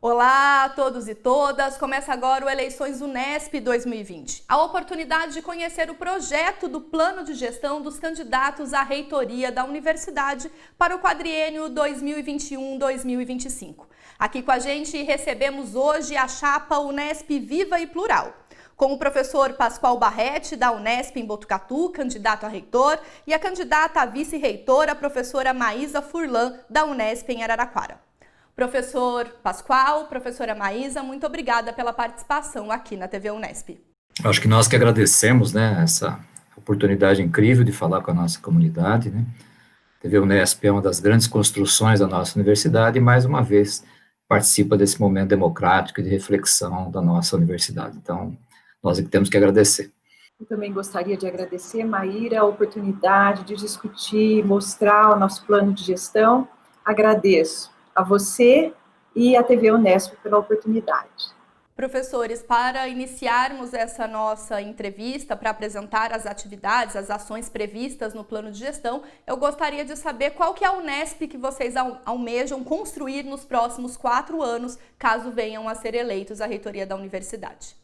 Olá a todos e todas! Começa agora o Eleições Unesp 2020. A oportunidade de conhecer o projeto do plano de gestão dos candidatos à reitoria da universidade para o quadriênio 2021-2025. Aqui com a gente recebemos hoje a chapa Unesp Viva e Plural, com o professor Pascoal Barretti, da Unesp em Botucatu, candidato a reitor, e a candidata a vice-reitora, a professora Maísa Furlan, da Unesp em Araraquara. Professor Pascoal, professora Maísa, muito obrigada pela participação aqui na TV Unesp. Acho que nós que agradecemos, essa oportunidade incrível de falar com a nossa comunidade, A TV Unesp é uma das grandes construções da nossa universidade e, mais uma vez, participa desse momento democrático e de reflexão da nossa universidade. Então, nós é que temos que agradecer. Eu também gostaria de agradecer, Maíra, a oportunidade de discutir, mostrar o nosso plano de gestão. Agradeço a você e a TV Unesp pela oportunidade. Professores, para iniciarmos essa nossa entrevista, para apresentar as atividades, as ações previstas no plano de gestão, eu gostaria de saber qual que é a Unesp que vocês almejam construir nos próximos 4 anos, caso venham a ser eleitos à reitoria da universidade.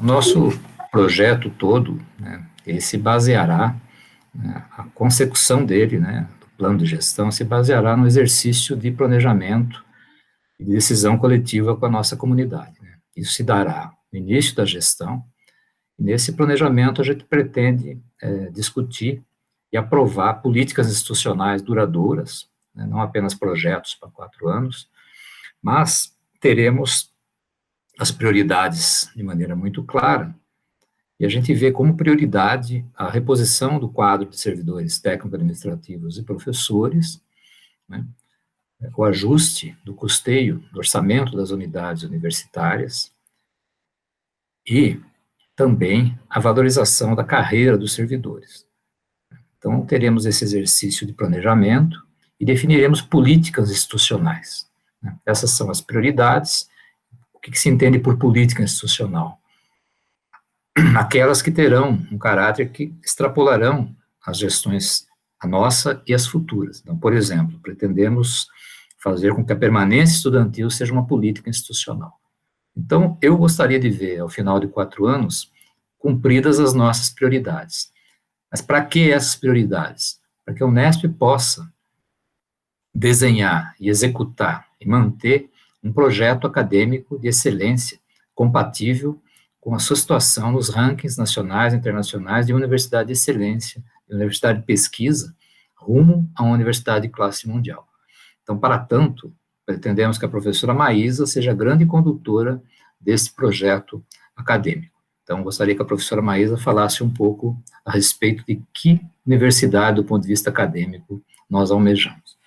Nosso projeto todo, ele se baseará, a consecução dele, plano de gestão se baseará no exercício de planejamento e de decisão coletiva com a nossa comunidade. Isso se dará no início da gestão, e nesse planejamento a gente pretende discutir e aprovar políticas institucionais duradouras, não apenas projetos para 4 anos, mas teremos as prioridades de maneira muito clara, e a gente vê como prioridade a reposição do quadro de servidores técnico-administrativos e professores, o ajuste do custeio, do orçamento das unidades universitárias e também a valorização da carreira dos servidores. Então, teremos esse exercício de planejamento e definiremos políticas institucionais. Essas são as prioridades. O que se entende por política institucional? Aquelas que terão um caráter que extrapolarão as gestões, a nossa e as futuras. Então, por exemplo, pretendemos fazer com que a permanência estudantil seja uma política institucional. Então, eu gostaria de ver, ao final de 4 anos, cumpridas as nossas prioridades. Mas para que essas prioridades? Para que a Unesp possa desenhar e executar e manter um projeto acadêmico de excelência compatível com a sua situação nos rankings nacionais e internacionais de universidade de excelência, de universidade de pesquisa, rumo a uma universidade de classe mundial. Então, para tanto, pretendemos que a professora Maísa seja a grande condutora desse projeto acadêmico. Então, gostaria que a professora Maísa falasse um pouco a respeito de que universidade, do ponto de vista acadêmico, nós almejamos.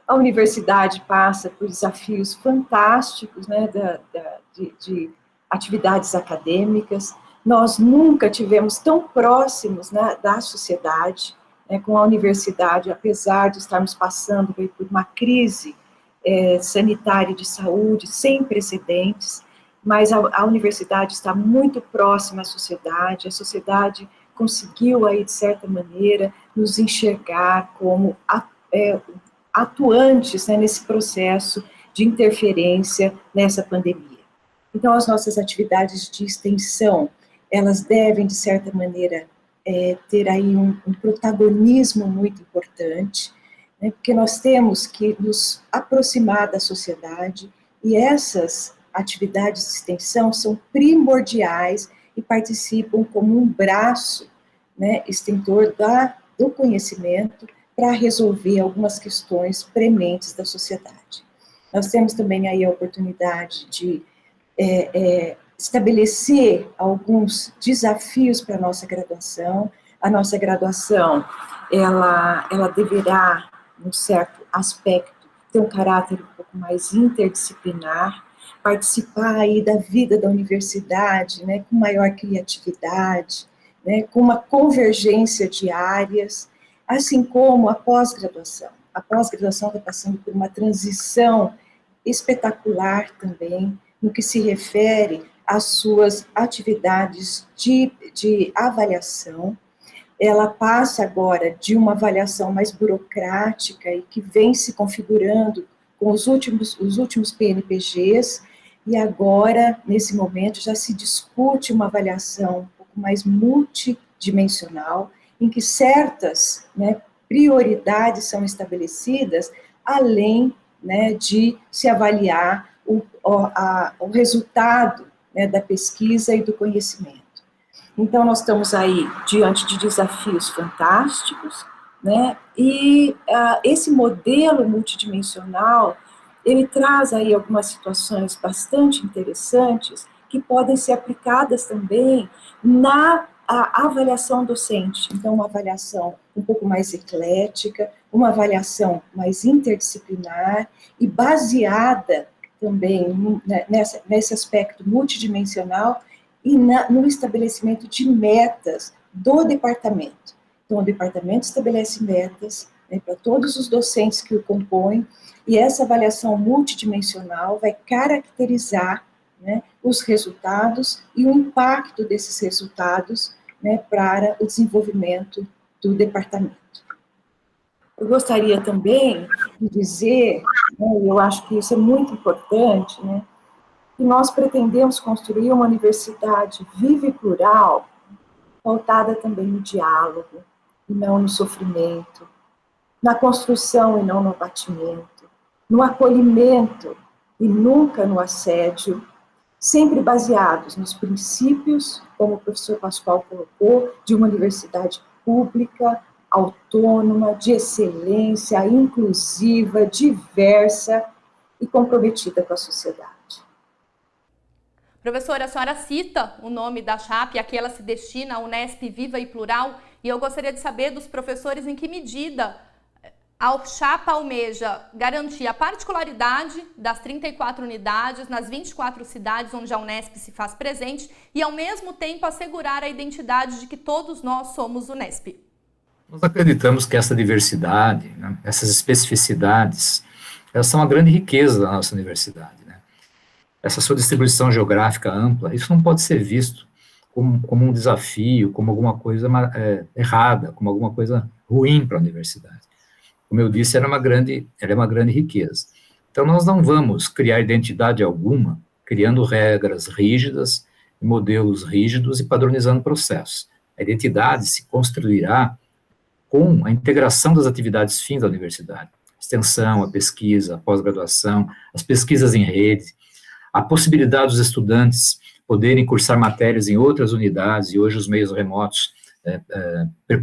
A universidade passa por desafios fantásticos, de atividades acadêmicas. Nós nunca tivemos tão próximos da sociedade, com a universidade, apesar de estarmos passando por uma crise sanitária e de saúde sem precedentes, mas a universidade está muito próxima à sociedade, a sociedade conseguiu aí, de certa maneira, nos enxergar como atuantes nesse processo de interferência nessa pandemia. Então, as nossas atividades de extensão, elas devem, de certa maneira, ter aí um protagonismo muito importante, porque nós temos que nos aproximar da sociedade, e essas atividades de extensão são primordiais e participam como um braço, extentor do conhecimento para resolver algumas questões prementes da sociedade. Nós temos também aí a oportunidade de estabelecer alguns desafios para a nossa graduação. A nossa graduação, ela deverá, num certo aspecto, ter um caráter um pouco mais interdisciplinar, participar aí da vida da universidade, com maior criatividade, com uma convergência de áreas, assim como a pós-graduação. A pós-graduação está passando por uma transição espetacular também, no que se refere às suas atividades de avaliação. Ela passa agora de uma avaliação mais burocrática e que vem se configurando com os últimos PNPGs, e agora, nesse momento, já se discute uma avaliação um pouco mais multidimensional, em que certas, né, prioridades são estabelecidas, além, né, de se avaliar o resultado, né, da pesquisa e do conhecimento. Então, nós estamos aí diante de desafios fantásticos, né, e esse modelo multidimensional, ele traz aí algumas situações bastante interessantes que podem ser aplicadas também na avaliação docente. Então, uma avaliação um pouco mais eclética, uma avaliação mais interdisciplinar e baseada também nesse aspecto multidimensional e no estabelecimento de metas do departamento. Então, o departamento estabelece metas, né, para todos os docentes que o compõem, e essa avaliação multidimensional vai caracterizar, né, os resultados e o impacto desses resultados, né, para o desenvolvimento do departamento. Eu gostaria também de dizer, né, eu acho que isso é muito importante, né, que nós pretendemos construir uma universidade viva e plural, pautada também no diálogo, e não no sofrimento, na construção e não no abatimento, no acolhimento e nunca no assédio, sempre baseados nos princípios, como o professor Pascoal colocou, de uma universidade pública, autônoma, de excelência, inclusiva, diversa e comprometida com a sociedade. Professora, a senhora cita o nome da chapa e a que ela se destina, a Unesp Viva e Plural, e eu gostaria de saber dos professores em que medida a chapa almeja garantir a particularidade das 34 unidades nas 24 cidades onde a Unesp se faz presente e, ao mesmo tempo, assegurar a identidade de que todos nós somos Unesp. Nós acreditamos que essa diversidade, né, essas especificidades, elas são a grande riqueza da nossa universidade. Essa sua distribuição geográfica ampla, isso não pode ser visto como um desafio, como alguma coisa errada, como alguma coisa ruim para a universidade. Como eu disse, ela é uma grande riqueza. Então, nós não vamos criar identidade alguma, criando regras rígidas, modelos rígidos e padronizando processos. A identidade se construirá com a integração das atividades fins da universidade. A extensão, a pesquisa, a pós-graduação, as pesquisas em rede, a possibilidade dos estudantes poderem cursar matérias em outras unidades, e hoje os meios remotos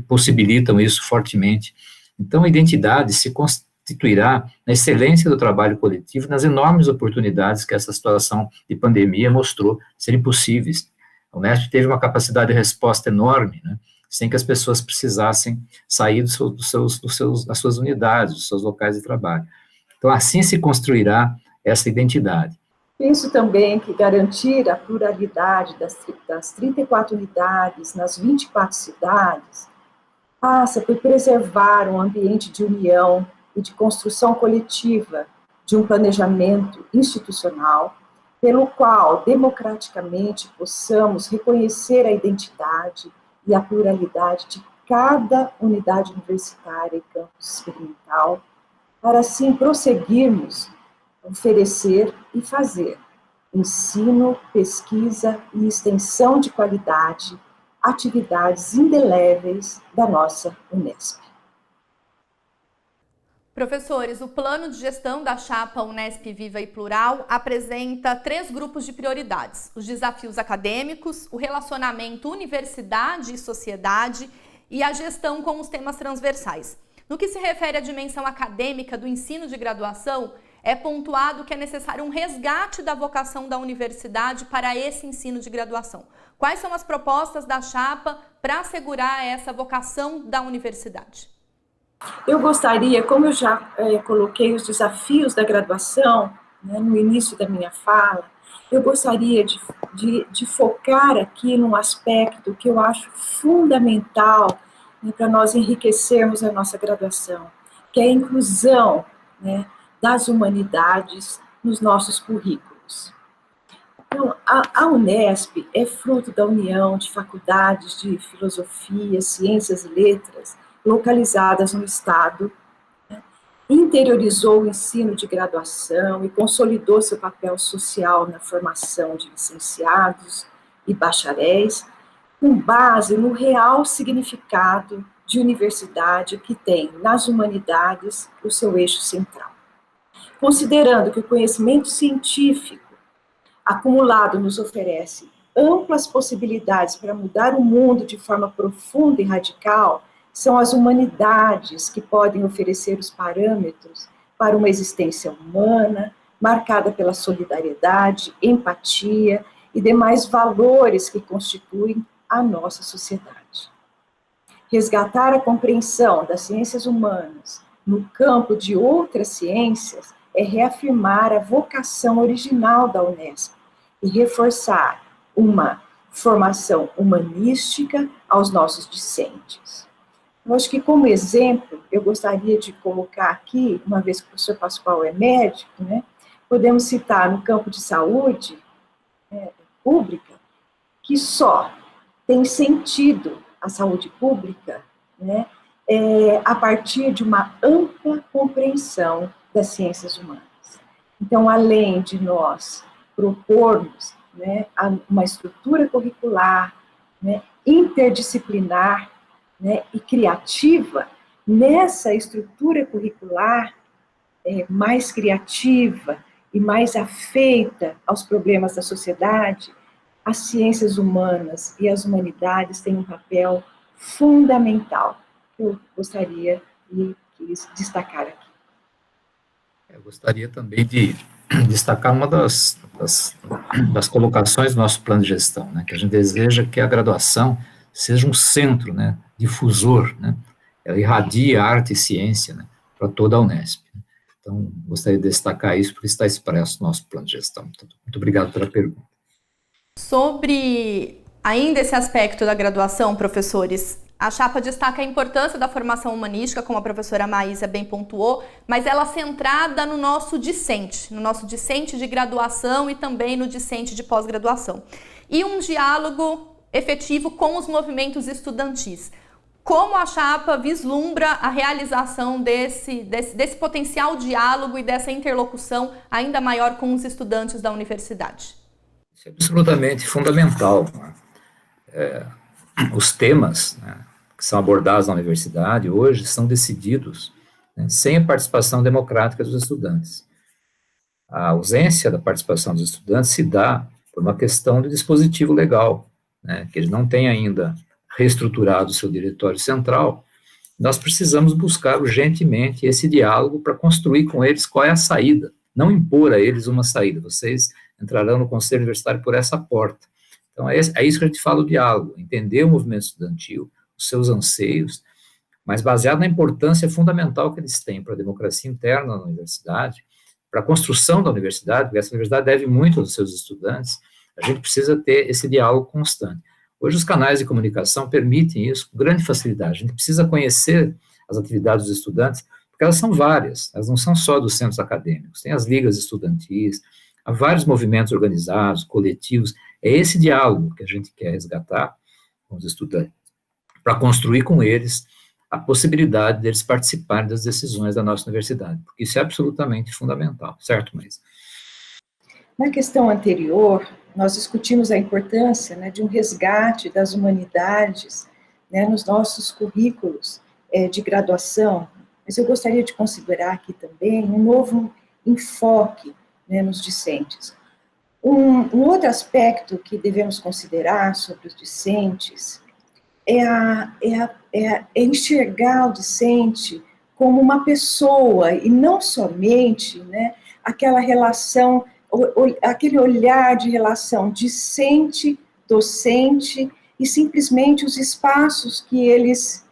possibilitam isso fortemente. Então, a identidade se constituirá na excelência do trabalho coletivo, nas enormes oportunidades que essa situação de pandemia mostrou serem possíveis. A Unesp teve uma capacidade de resposta enorme, né, sem que as pessoas precisassem sair das suas unidades, dos seus locais de trabalho. Então, assim se construirá essa identidade. Penso também que garantir a pluralidade das 34 unidades nas 24 cidades passa por preservar um ambiente de união e de construção coletiva de um planejamento institucional, pelo qual, democraticamente, possamos reconhecer a identidade e a pluralidade de cada unidade universitária e campus experimental, para assim prosseguirmos oferecer e fazer ensino, pesquisa e extensão de qualidade, atividades indeléveis da nossa Unesp. Professores, o plano de gestão da chapa Unesp Viva e Plural apresenta 3 grupos de prioridades: os desafios acadêmicos, o relacionamento universidade e sociedade e a gestão com os temas transversais. No que se refere à dimensão acadêmica do ensino de graduação, é pontuado que é necessário um resgate da vocação da universidade para esse ensino de graduação. Quais são as propostas da chapa para assegurar essa vocação da universidade? Eu gostaria, como eu já coloquei os desafios da graduação, né, no início da minha fala, eu gostaria de focar aqui num aspecto que eu acho fundamental, né, para nós enriquecermos a nossa graduação, que é a inclusão, né, das humanidades nos nossos currículos. Então, a Unesp é fruto da união de faculdades de filosofia, ciências e letras, localizadas no Estado, né, interiorizou o ensino de graduação e consolidou seu papel social na formação de licenciados e bacharéis, com base no real significado de universidade que tem nas humanidades o seu eixo central. Considerando que o conhecimento científico acumulado nos oferece amplas possibilidades para mudar o mundo de forma profunda e radical, são as humanidades que podem oferecer os parâmetros para uma existência humana, marcada pela solidariedade, empatia e demais valores que constituem a nossa sociedade. Resgatar a compreensão das ciências humanas no campo de outras ciências é reafirmar a vocação original da Unesp e reforçar uma formação humanística aos nossos discentes. Eu acho que, como exemplo, eu gostaria de colocar aqui, uma vez que o professor Pascoal é médico, né, podemos citar no campo de saúde pública, que só tem sentido a saúde pública, né, a partir de uma ampla compreensão das ciências humanas. Então, além de nós propormos, né, uma estrutura curricular, né, interdisciplinar, né, e criativa, nessa estrutura curricular mais criativa e mais afeita aos problemas da sociedade, as ciências humanas e as humanidades têm um papel fundamental, que eu gostaria e quis destacar aqui. Eu gostaria também de destacar uma das colocações do nosso plano de gestão, né, que a gente deseja que a graduação seja um centro, né, difusor, né, ela irradia arte e ciência, né, para toda a Unesp. Então, gostaria de destacar isso, porque está expresso no nosso plano de gestão. Muito obrigado pela pergunta. Sobre ainda esse aspecto da graduação, professores, a chapa destaca a importância da formação humanística, como a professora Maísa bem pontuou, mas ela centrada no nosso discente de graduação e também no discente de pós-graduação. E um diálogo efetivo com os movimentos estudantis. Como a chapa vislumbra a realização desse potencial diálogo e dessa interlocução ainda maior com os estudantes da universidade? Isso é absolutamente fundamental. Os temas, né, que são abordados na universidade hoje são decididos, né, sem a participação democrática dos estudantes. A ausência da participação dos estudantes se dá por uma questão de dispositivo legal, né, que ele não tem ainda reestruturado o seu diretório central. Nós precisamos buscar urgentemente esse diálogo para construir com eles qual é a saída, não impor a eles uma saída. Vocês entrarão no Conselho Universitário por essa porta. Então, é isso que a gente fala, o diálogo, entender o movimento estudantil, os seus anseios, mas baseado na importância fundamental que eles têm para a democracia interna na universidade, para a construção da universidade, porque essa universidade deve muito aos seus estudantes, a gente precisa ter esse diálogo constante. Hoje, os canais de comunicação permitem isso com grande facilidade. A gente precisa conhecer as atividades dos estudantes, porque elas são várias, elas não são só dos centros acadêmicos, tem as ligas estudantis, há vários movimentos organizados, coletivos. É esse diálogo que a gente quer resgatar com os estudantes, para construir com eles a possibilidade deles participarem das decisões da nossa universidade, porque isso é absolutamente fundamental, certo, Maísa? Na questão anterior, nós discutimos a importância, né, de um resgate das humanidades, né, nos nossos currículos de graduação, mas eu gostaria de considerar aqui também um novo enfoque, né, nos discentes. Um outro aspecto que devemos considerar sobre os discentes é enxergar o discente como uma pessoa, e não somente, né, aquela relação, aquele olhar de relação discente-docente, e simplesmente os espaços que eles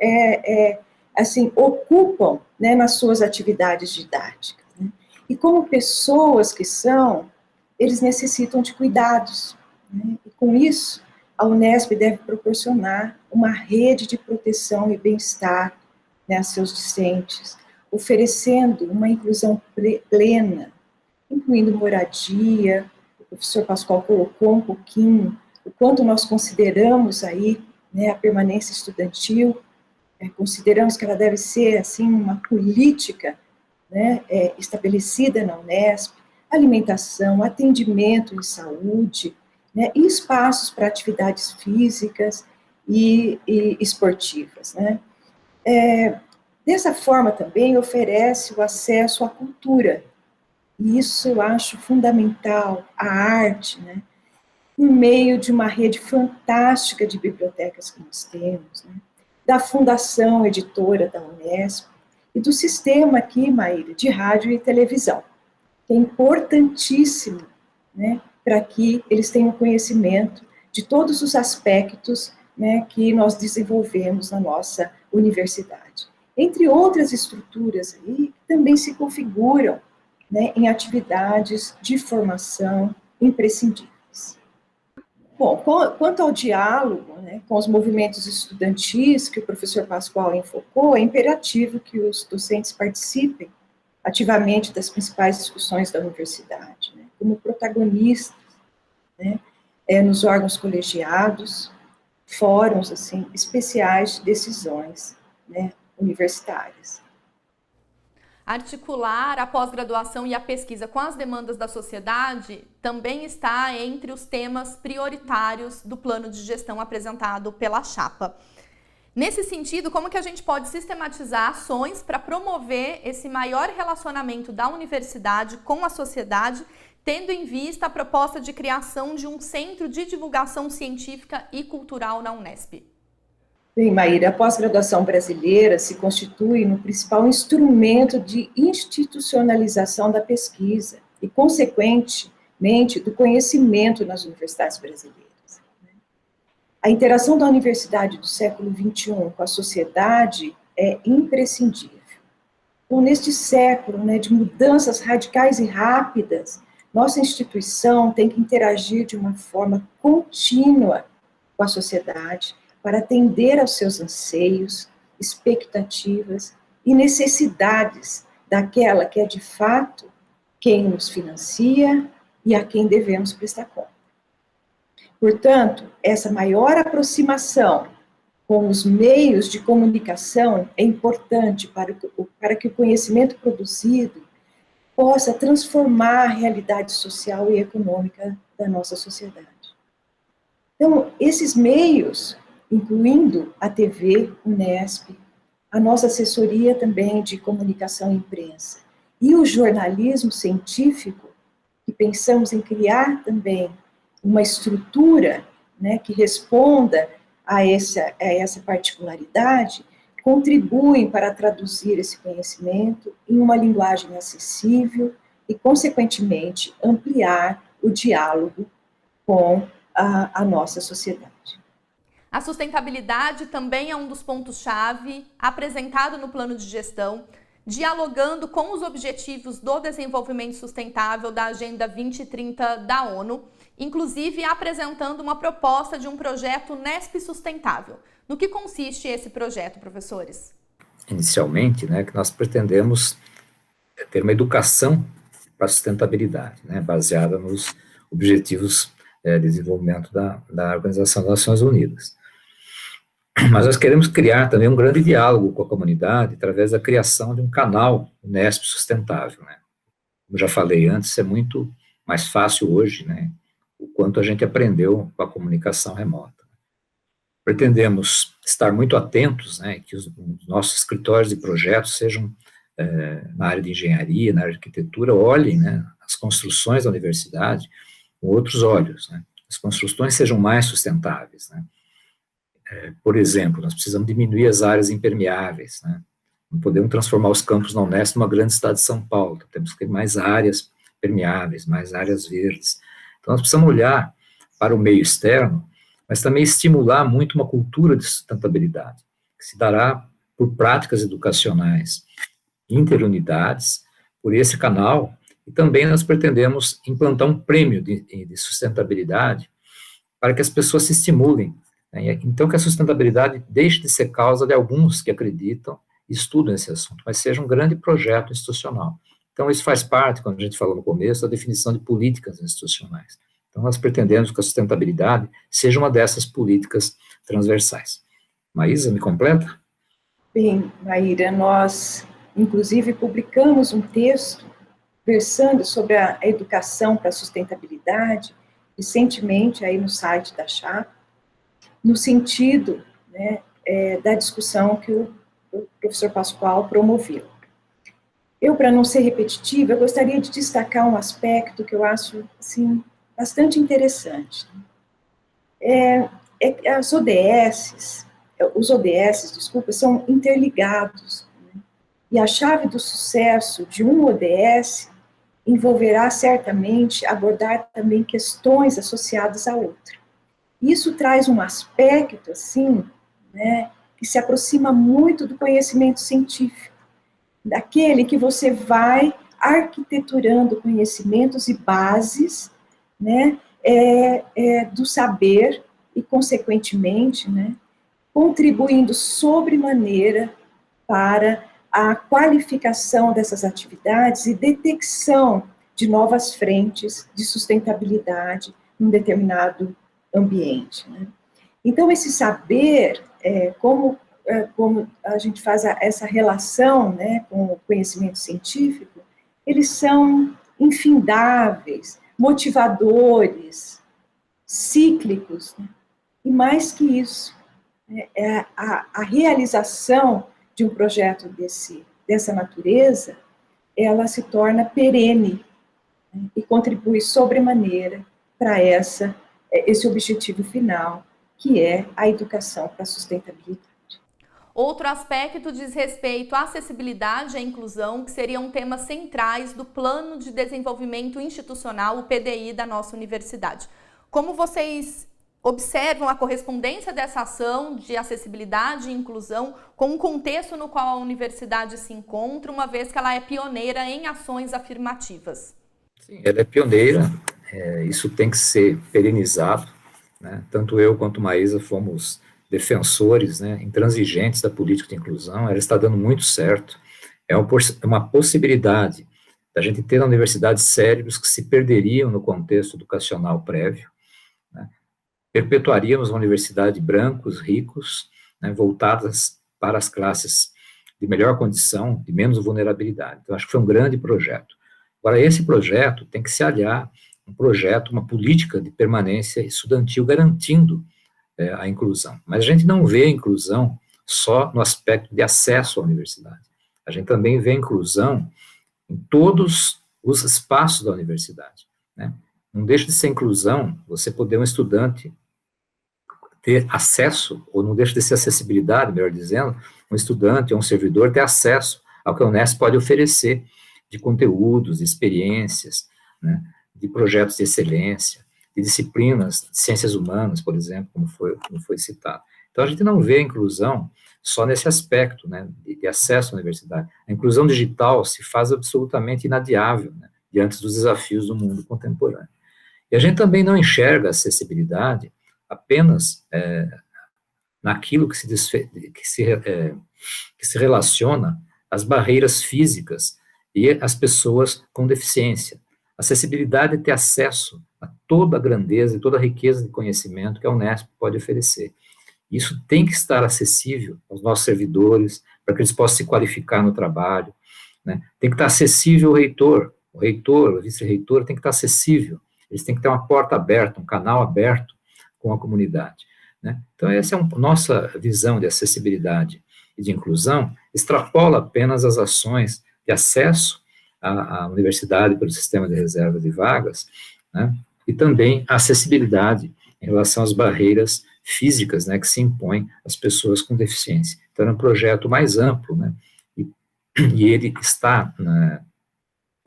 assim, ocupam, né, nas suas atividades didáticas. Né? E como pessoas que são, eles necessitam de cuidados. Né? E com isso, a Unesp deve proporcionar uma rede de proteção e bem-estar, né, a seus discentes, oferecendo uma inclusão plena, incluindo moradia. O professor Pascoal colocou um pouquinho o quanto nós consideramos aí, né, a permanência estudantil, consideramos que ela deve ser, assim, uma política, né, estabelecida na Unesp, alimentação, atendimento em saúde, né, e espaços para atividades físicas e esportivas, né. Dessa forma também oferece o acesso à cultura, e isso eu acho fundamental, a arte, né, por meio de uma rede fantástica de bibliotecas que nós temos, né, da Fundação Editora da Unesp, e do sistema aqui, Maíra, de rádio e televisão, que é importantíssimo, né, para que eles tenham conhecimento de todos os aspectos, né, que nós desenvolvemos na nossa universidade. Entre outras estruturas aí, que também se configuram, né, em atividades de formação imprescindíveis. Bom, quanto ao diálogo, né, com os movimentos estudantis que o professor Pascoal enfocou, é imperativo que os docentes participem ativamente das principais discussões da universidade, né, como protagonistas, né, nos órgãos colegiados, fóruns assim, especiais de decisões, né, universitárias. Articular a pós-graduação e a pesquisa com as demandas da sociedade também está entre os temas prioritários do plano de gestão apresentado pela chapa. Nesse sentido, como que a gente pode sistematizar ações para promover esse maior relacionamento da universidade com a sociedade, tendo em vista a proposta de criação de um centro de divulgação científica e cultural na Unesp? Bem, Maíra, a pós-graduação brasileira se constitui no principal instrumento de institucionalização da pesquisa e, consequentemente, do conhecimento nas universidades brasileiras. A interação da universidade do século XXI com a sociedade é imprescindível. Então, neste século, né, de mudanças radicais e rápidas, nossa instituição tem que interagir de uma forma contínua com a sociedade, para atender aos seus anseios, expectativas e necessidades daquela que é, de fato, quem nos financia e a quem devemos prestar conta. Portanto, essa maior aproximação com os meios de comunicação é importante para que o conhecimento produzido possa transformar a realidade social e econômica da nossa sociedade. Então, esses meios, incluindo a TV, Unesp, a nossa assessoria também de comunicação e imprensa, e o jornalismo científico, que pensamos em criar também uma estrutura, né, que responda a essa particularidade, contribuem para traduzir esse conhecimento em uma linguagem acessível e, consequentemente, ampliar o diálogo com a nossa sociedade. A sustentabilidade também é um dos pontos-chave apresentado no plano de gestão, dialogando com os objetivos do desenvolvimento sustentável da Agenda 2030 da ONU, inclusive apresentando uma proposta de um projeto Unesp Sustentável. No que consiste esse projeto, professores? Inicialmente, né, que nós pretendemos ter uma educação para a sustentabilidade, né, baseada nos objetivos de desenvolvimento da Organização das Nações Unidas. Mas nós queremos criar também um grande diálogo com a comunidade através da criação de um canal Unesp Sustentável, né. Como já falei antes, é muito mais fácil hoje, né, o quanto a gente aprendeu com a comunicação remota. Pretendemos estar muito atentos, né, que os nossos escritórios de projetos sejam, na área de engenharia, na área de arquitetura, olhem, né, as construções da universidade com outros olhos, né, as construções sejam mais sustentáveis, né. Por exemplo, nós precisamos diminuir as áreas impermeáveis, né, não podemos transformar os campos na Unesp numa grande cidade de São Paulo, temos que ter mais áreas permeáveis, mais áreas verdes. Então, nós precisamos olhar para o meio externo, mas também estimular muito uma cultura de sustentabilidade, que se dará por práticas educacionais interunidades, por esse canal, e também nós pretendemos implantar um prêmio de sustentabilidade para que as pessoas se estimulem, né? Então que a sustentabilidade deixe de ser causa de alguns que acreditam e estudam esse assunto, mas seja um grande projeto institucional. Então isso faz parte, quando a gente falou no começo, da definição de políticas institucionais. Então nós pretendemos que a sustentabilidade seja uma dessas políticas transversais. Maísa, me completa? Bem, Maíra, nós inclusive publicamos um texto versando sobre a educação para a sustentabilidade, recentemente aí no site da Chapa, no sentido, né, da discussão que o professor Pascoal promoveu. Eu, para não ser repetitiva, eu gostaria de destacar um aspecto que eu acho, assim, bastante interessante. Os ODS, desculpa, são interligados, né? E a chave do sucesso de um ODS envolverá certamente abordar também questões associadas a outra. Isso traz um aspecto, assim, né, que se aproxima muito do conhecimento científico, daquele que você vai arquiteturando conhecimentos e bases, né, do saber e, consequentemente, né, contribuindo sobremaneira para a qualificação dessas atividades e detecção de novas frentes de sustentabilidade em um determinado ambiente, né? Então, esse saber, como a gente faz essa relação, né, com o conhecimento científico, eles são infindáveis, motivadores, cíclicos, né? E mais que isso, a realização de um projeto dessa natureza, ela se torna perene, né, e contribui sobremaneira para esse objetivo final, que é a educação para a sustentabilidade. Outro aspecto diz respeito à acessibilidade e à inclusão, que seriam temas centrais do Plano de Desenvolvimento Institucional, o PDI, da nossa universidade. Como vocês observam a correspondência dessa ação de acessibilidade e inclusão com o contexto no qual a universidade se encontra, uma vez que ela é pioneira em ações afirmativas? Sim, ela é pioneira, isso tem que ser perenizado, né? Tanto eu quanto Maísa fomos defensores, né, intransigentes da política de inclusão, ela está dando muito certo, é uma possibilidade da gente ter na universidade cérebros que se perderiam no contexto educacional prévio, né? Perpetuaríamos uma universidade de brancos, ricos, né, voltadas para as classes de melhor condição, de menos vulnerabilidade. Então, acho que foi um grande projeto. Agora, esse projeto tem que se aliar um projeto, uma política de permanência estudantil garantindo a inclusão. Mas a gente não vê a inclusão só no aspecto de acesso à universidade. A gente também vê a inclusão em todos os espaços da universidade, né? Não deixa de ser inclusão você poder, um estudante, ter acesso, ou não deixa de ser acessibilidade, melhor dizendo, um estudante ou um servidor ter acesso ao que a Unesp pode oferecer de conteúdos, de experiências, né, de projetos de excelência, de disciplinas de ciências humanas, por exemplo, como foi citado. Então, a gente não vê a inclusão só nesse aspecto, né, de acesso à universidade. A inclusão digital se faz absolutamente inadiável, né, diante dos desafios do mundo contemporâneo. E a gente também não enxerga a acessibilidade apenas naquilo que se relaciona às barreiras físicas e às pessoas com deficiência. Acessibilidade é ter acesso a toda a grandeza e toda a riqueza de conhecimento que a Unesp pode oferecer. Isso tem que estar acessível aos nossos servidores, para que eles possam se qualificar no trabalho, né? Tem que estar acessível ao reitor, o vice-reitor tem que estar acessível, eles têm que ter uma porta aberta, um canal aberto com a comunidade, né? Então, essa é a nossa visão de acessibilidade e de inclusão, extrapola apenas as ações de acesso à universidade pelo sistema de reserva de vagas, né, e também a acessibilidade em relação às barreiras físicas, né, que se impõem às pessoas com deficiência. Então, é um projeto mais amplo, né, e ele está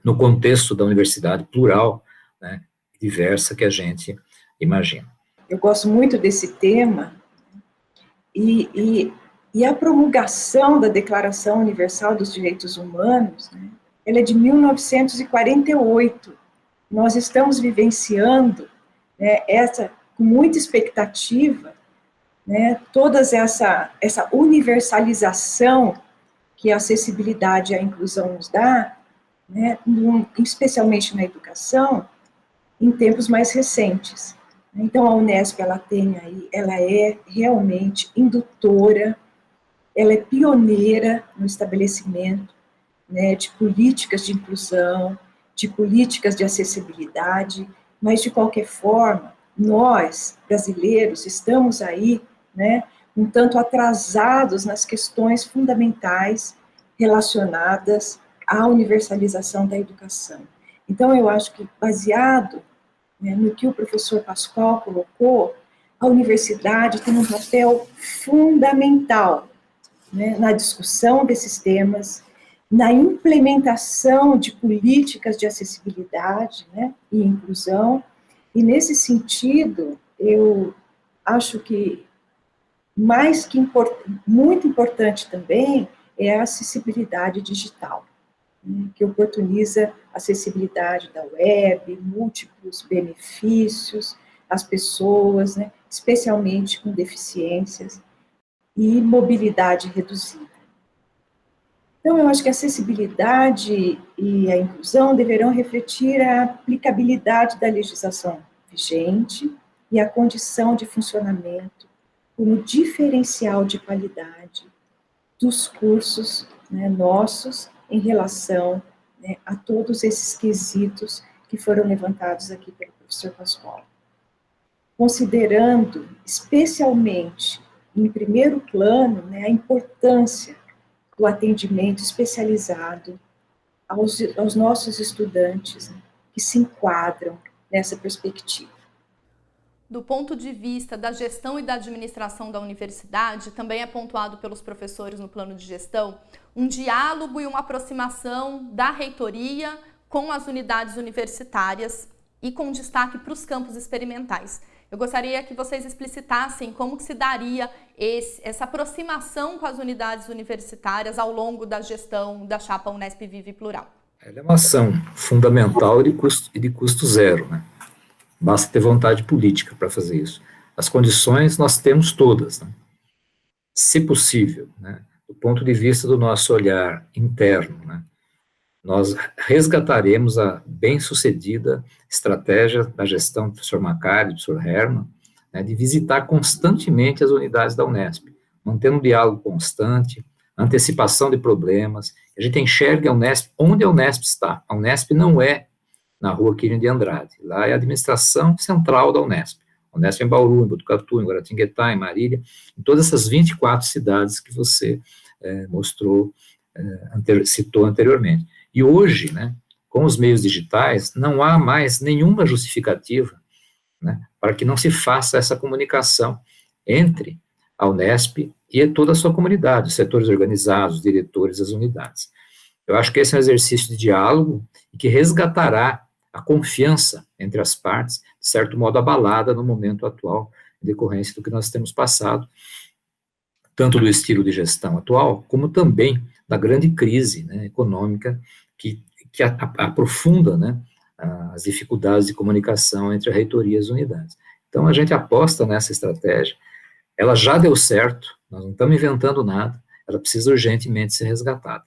no contexto da universidade plural, né, diversa que a gente imagina. Eu gosto muito desse tema, e a promulgação da Declaração Universal dos Direitos Humanos, né, ela é de 1948. Nós estamos vivenciando, né, com muita expectativa, né, toda essa universalização que a acessibilidade e a inclusão nos dá, né, especialmente na educação, em tempos mais recentes. Então, a Unesp, ela é realmente indutora, ela é pioneira no estabelecimento né, de políticas de inclusão, de políticas de acessibilidade, mas, de qualquer forma, nós, brasileiros, estamos aí, né, um tanto atrasados nas questões fundamentais relacionadas à universalização da educação. Então, eu acho que, baseado, né, no que o professor Pascoal colocou, a universidade tem um papel fundamental, né, na discussão desses temas, na implementação de políticas de acessibilidade, né, e inclusão, e nesse sentido, eu acho que muito importante também é a acessibilidade digital, né, que oportuniza a acessibilidade da web, múltiplos benefícios às pessoas, né, especialmente com deficiências, e mobilidade reduzida. Então, eu acho que a acessibilidade e a inclusão deverão refletir a aplicabilidade da legislação vigente e a condição de funcionamento como diferencial de qualidade dos cursos, né, nossos em relação, né, a todos esses quesitos que foram levantados aqui pelo professor Pascoal. Considerando especialmente, em primeiro plano, né, a importância do atendimento especializado aos nossos estudantes, né, que se enquadram nessa perspectiva. Do ponto de vista da gestão e da administração da universidade, também é pontuado pelos professores no plano de gestão um diálogo e uma aproximação da reitoria com as unidades universitárias e com destaque para os campos experimentais. Eu gostaria que vocês explicitassem como que se daria essa aproximação com as unidades universitárias ao longo da gestão da chapa Unesp Viva e Plural. Ela é uma ação fundamental e de custo zero, né? Basta ter vontade política para fazer isso. As condições nós temos todas, né? Se possível, né? Do ponto de vista do nosso olhar interno, né? Nós resgataremos a bem-sucedida estratégia da gestão do professor Macari, do professor Herman, né, de visitar constantemente as unidades da Unesp, mantendo um diálogo constante, antecipação de problemas, a gente enxerga a Unesp onde a Unesp está. A Unesp não é na rua Quirino de Andrade, lá é a administração central da Unesp. A Unesp é em Bauru, em Botucatu, em Guaratinguetá, em Marília, em todas essas 24 cidades que você citou anteriormente. E hoje, né, com os meios digitais, não há mais nenhuma justificativa, né, para que não se faça essa comunicação entre a Unesp e toda a sua comunidade, os setores organizados, os diretores das unidades. Eu acho que esse é um exercício de diálogo e que resgatará a confiança entre as partes, de certo modo abalada no momento atual, em decorrência do que nós temos passado, tanto do estilo de gestão atual, como também da grande crise, né, econômica que aprofunda, né, as dificuldades de comunicação entre a reitoria e as unidades. Então, a gente aposta nessa estratégia, ela já deu certo, nós não estamos inventando nada, ela precisa urgentemente ser resgatada.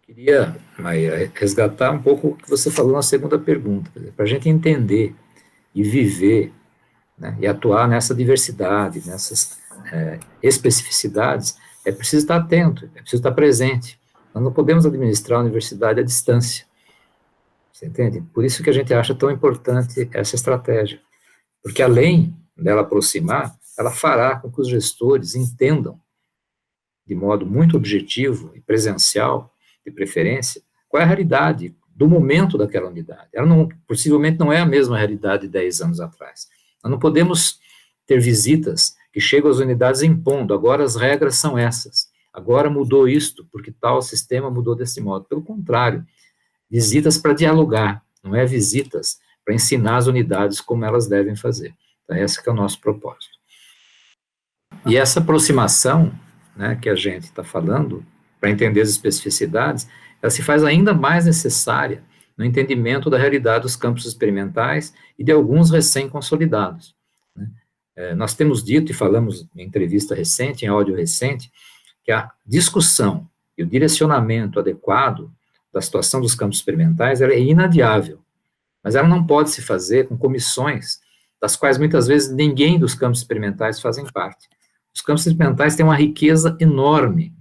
Queria, Maia, resgatar um pouco o que você falou na segunda pergunta, para a gente entender e viver, né, e atuar nessa diversidade, nessas especificidades, é preciso estar atento, é preciso estar presente. Nós não podemos administrar a universidade à distância, você entende? Por isso que a gente acha tão importante essa estratégia, porque além dela aproximar, ela fará com que os gestores entendam, de modo muito objetivo e presencial, de preferência, qual é a realidade do momento daquela unidade. Ela possivelmente não é a mesma realidade de 10 anos atrás. Nós não podemos ter visitas que chegam às unidades impondo, agora as regras são essas, agora mudou isto, porque tal sistema mudou desse modo. Pelo contrário, visitas para dialogar, não é visitas para ensinar as unidades como elas devem fazer. Então, esse que é o nosso propósito. E essa aproximação, né, que a gente está falando, para entender as especificidades, ela se faz ainda mais necessária no entendimento da realidade dos campos experimentais e de alguns recém-consolidados, né? Nós temos dito, e falamos em entrevista recente, em áudio recente, que a discussão e o direcionamento adequado da situação dos campos experimentais ela é inadiável, mas ela não pode se fazer com comissões das quais muitas vezes ninguém dos campos experimentais fazem parte. Os campos experimentais têm uma riqueza enorme,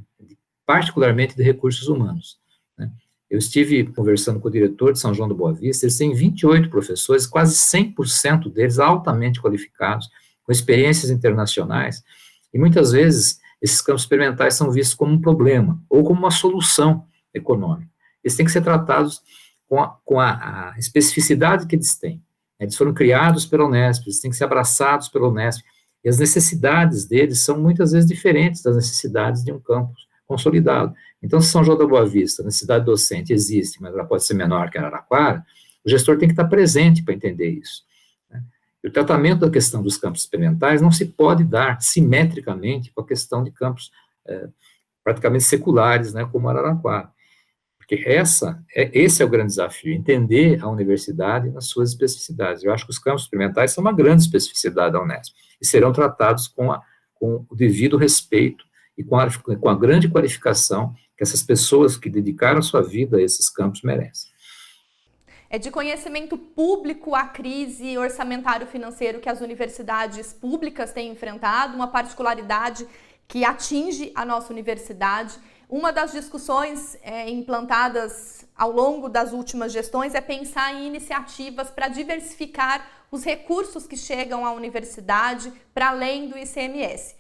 particularmente de recursos humanos, né? Eu estive conversando com o diretor de São João do Boa Vista, eles têm 28 professores, quase 100% deles altamente qualificados, com experiências internacionais, e muitas vezes esses campos experimentais são vistos como um problema, ou como uma solução econômica. Eles têm que ser tratados com a especificidade que eles têm. Eles foram criados pela Unesp, eles têm que ser abraçados pela Unesp, e as necessidades deles são muitas vezes diferentes das necessidades de um campus consolidado. Então, se São João da Boa Vista, a necessidade docente existe, mas ela pode ser menor que Araraquara, o gestor tem que estar presente para entender isso. E o tratamento da questão dos campos experimentais não se pode dar simetricamente com a questão de campos praticamente seculares, né, como Araraquara. Porque esse é o grande desafio, entender a universidade nas suas especificidades. Eu acho que os campos experimentais são uma grande especificidade da Unesp, e serão tratados com o devido respeito e com a grande qualificação que essas pessoas que dedicaram sua vida a esses campos merecem. É de conhecimento público a crise orçamentário-financeiro que as universidades públicas têm enfrentado, uma particularidade que atinge a nossa universidade. Uma das discussões implantadas ao longo das últimas gestões é pensar em iniciativas para diversificar os recursos que chegam à universidade para além do ICMS.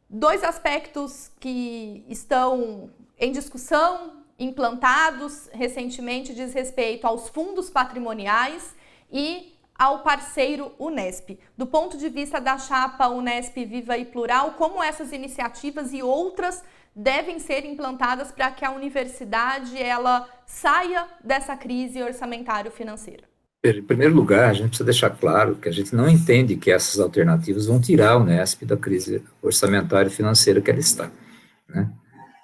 Dois aspectos que estão em discussão, implantados recentemente, diz respeito aos fundos patrimoniais e ao parceiro Unesp. Do ponto de vista da chapa Unesp Viva e Plural, como essas iniciativas e outras devem ser implantadas para que a universidade ela saia dessa crise orçamentário-financeira? Em primeiro lugar, a gente precisa deixar claro que a gente não entende que essas alternativas vão tirar a Unesp da crise orçamentário-financeira que ela está, né?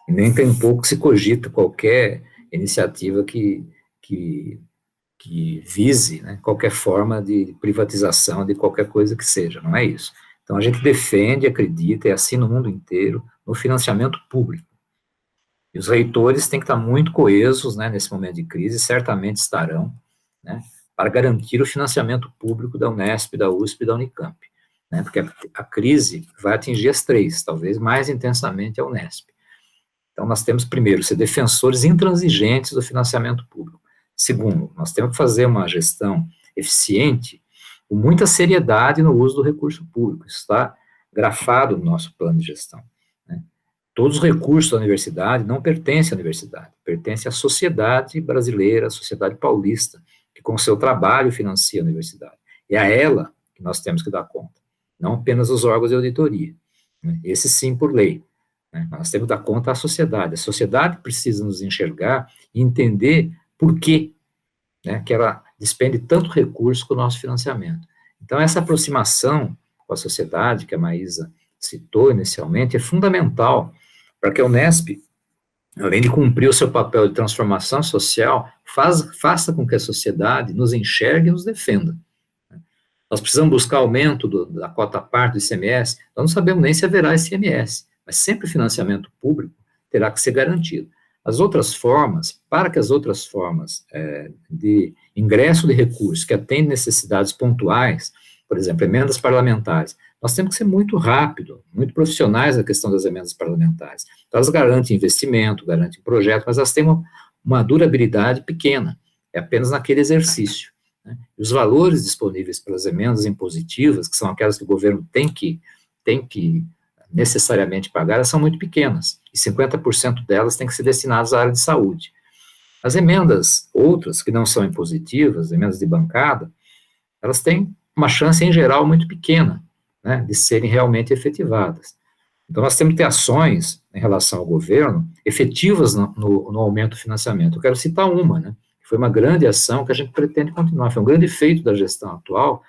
E nem tem pouco se cogita qualquer iniciativa que vise, né, qualquer forma de privatização de qualquer coisa que seja, não é isso. Então, a gente defende, acredita, e assim no mundo inteiro, no financiamento público. E os reitores têm que estar muito coesos, né, nesse momento de crise, certamente estarão, né, para garantir o financiamento público da Unesp, da USP e da Unicamp, né, porque a crise vai atingir as três, talvez mais intensamente a Unesp. Então, nós temos, primeiro, ser defensores intransigentes do financiamento público. Segundo, nós temos que fazer uma gestão eficiente, com muita seriedade no uso do recurso público. Isso está grafado no nosso plano de gestão, né? Todos os recursos da universidade não pertencem à universidade, pertencem à sociedade brasileira, à sociedade paulista, que com o seu trabalho financia a universidade. É a ela que nós temos que dar conta, não apenas os órgãos de auditoria, né? Esse sim por lei. Nós temos que dar conta à sociedade. A sociedade precisa nos enxergar e entender por quê, né, que ela despende tanto recurso com o nosso financiamento. Então, essa aproximação com a sociedade, que a Maísa citou inicialmente, é fundamental para que a Unesp, além de cumprir o seu papel de transformação social, faça com que a sociedade nos enxergue e nos defenda. Nós precisamos buscar aumento da cota parte do ICMS, nós não sabemos nem se haverá ICMS, mas sempre o financiamento público terá que ser garantido. As outras formas, para que as outras formas de ingresso de recursos que atendem necessidades pontuais, por exemplo, emendas parlamentares, nós temos que ser muito rápido, muito profissionais na questão das emendas parlamentares. Então, elas garantem investimento, garantem projeto, mas elas têm uma durabilidade pequena, é apenas naquele exercício, né? E os valores disponíveis pelas emendas impositivas, que são aquelas que o governo tem que necessariamente pagar, elas são muito pequenas, e 50% delas têm que ser destinadas à área de saúde. As emendas outras, que não são impositivas, emendas de bancada, elas têm uma chance, em geral, muito pequena, né, de serem realmente efetivadas. Então, nós temos que ter ações, em relação ao governo, efetivas no aumento do financiamento. Eu quero citar uma, né, que foi uma grande ação que a gente pretende continuar, foi um grande feito da gestão atual,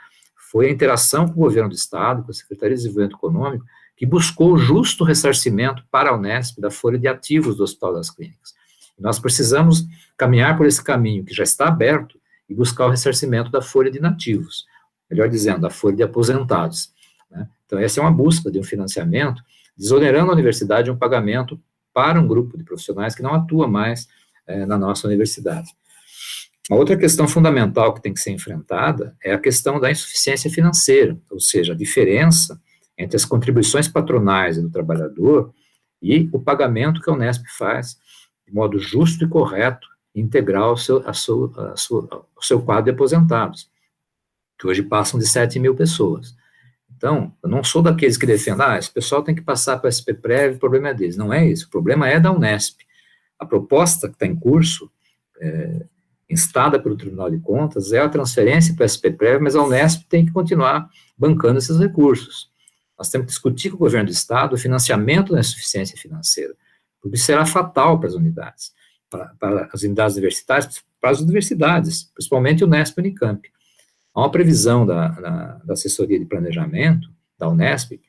foi a interação com o governo do Estado, com a Secretaria de Desenvolvimento Econômico, que buscou o justo ressarcimento para a Unesp da folha de ativos do Hospital das Clínicas. E nós precisamos caminhar por esse caminho que já está aberto e buscar o ressarcimento da folha de inativos, melhor dizendo, da folha de aposentados, né? Então, essa é uma busca de um financiamento, desonerando a universidade de um pagamento para um grupo de profissionais que não atua mais na nossa universidade. Uma outra questão fundamental que tem que ser enfrentada é a questão da insuficiência financeira, ou seja, a diferença entre as contribuições patronais do trabalhador e o pagamento que a Unesp faz de modo justo e correto integrar o seu quadro de aposentados, que hoje passam de 7 mil pessoas. Então, eu não sou daqueles que defendem, esse pessoal tem que passar para a SPPrev, o problema é deles. Não é isso, o problema é da Unesp. A proposta que está em curso, instada pelo Tribunal de Contas, é a transferência para a SPPrev, mas a Unesp tem que continuar bancando esses recursos. Nós temos que discutir com o governo do Estado o financiamento da insuficiência financeira, porque isso será fatal para as unidades, para as unidades universitárias, para as universidades, principalmente o Unesp e o Unicamp. Há uma previsão da assessoria de planejamento da Unesp,